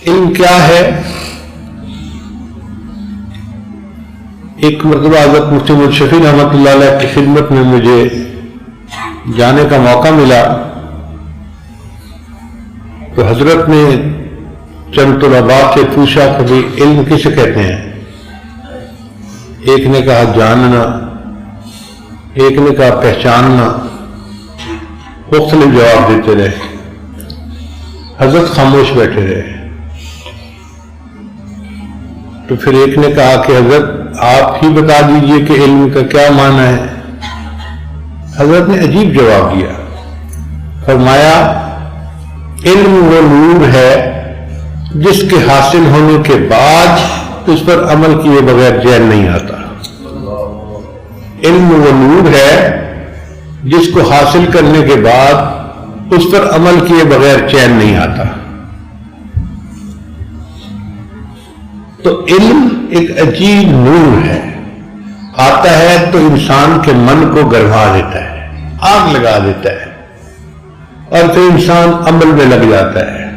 علم کیا ہے؟ ایک مرتبہ حضرت مفتی محمد شفیع رحمۃ اللہ علیہ کی خدمت میں مجھے جانے کا موقع ملا تو حضرت نے چند طلباء سے پوچھا کہ علم کسے کہتے ہیں؟ ایک نے کہا جاننا، ایک نے کہا پہچاننا، مختلف جواب دیتے رہے۔ حضرت خاموش بیٹھے رہے تو پھر ایک نے کہا کہ حضرت آپ ہی بتا دیجئے کہ علم کا کیا معنی ہے۔ حضرت نے عجیب جواب دیا، فرمایا علم وہ نور ہے جس کے حاصل ہونے کے بعد اس پر عمل کیے بغیر چین نہیں آتا۔ علم وہ نور ہے جس کو حاصل کرنے کے بعد اس پر عمل کیے بغیر چین نہیں آتا۔ تو علم ایک عجیب نور ہے، آتا ہے تو انسان کے من کو گرما دیتا ہے، آگ لگا دیتا ہے، اور پھر انسان عمل میں لگ جاتا ہے۔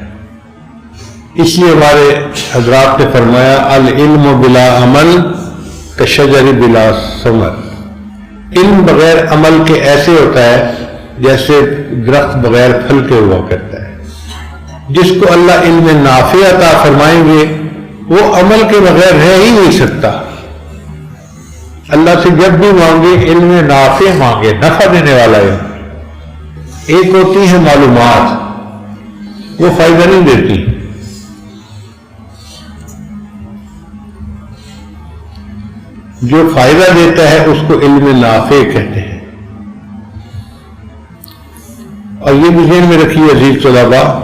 اس لیے ہمارے حضرات نے فرمایا العلم بلا عمل کشجر بلا ثمر۔ علم بغیر عمل کے ایسے ہوتا ہے جیسے درخت بغیر پھل کے ہوا کرتا ہے۔ جس کو اللہ علم نافع عطا فرمائیں گے وہ عمل کے بغیر رہ ہی نہیں سکتا۔ اللہ سے جب بھی مانگے علم نافع مانگے، نفع دینے والا علم۔ ایک ہوتی ہے معلومات، وہ فائدہ نہیں دیتی۔ جو فائدہ دیتا ہے اس کو علم نافع کہتے ہیں۔ اور یہ بھی ذہن میں رکھیے عزیز طلباء،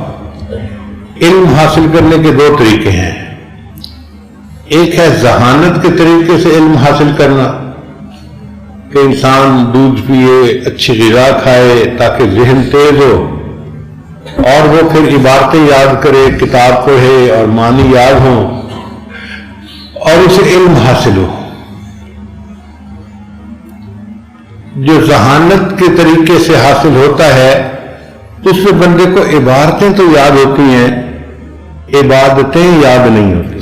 علم حاصل کرنے کے دو طریقے ہیں۔ ایک ہے ذہانت کے طریقے سے علم حاصل کرنا، کہ انسان دودھ پیے، اچھی غذا کھائے تاکہ ذہن تیز ہو، اور وہ پھر عبارتیں یاد کرے، کتاب پڑھے اور معنی یاد ہوں اور اسے علم حاصل ہو۔ جو ذہانت کے طریقے سے حاصل ہوتا ہے اس میں بندے کو عبارتیں تو یاد ہوتی ہیں، عبادتیں یاد نہیں ہوتی۔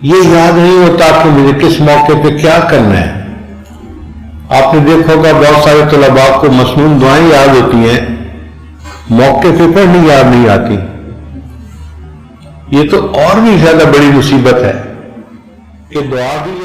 یہ یاد نہیں ہوتا کہ مجھے کس موقع پہ کیا کرنا ہے۔ آپ نے دیکھا ہوگا بہت سارے طلباء کو مسنون دعائیں یاد ہوتی ہیں، موقع پہ پڑھنی یاد نہیں آتی۔ یہ تو اور بھی زیادہ بڑی مصیبت ہے کہ دعا بھی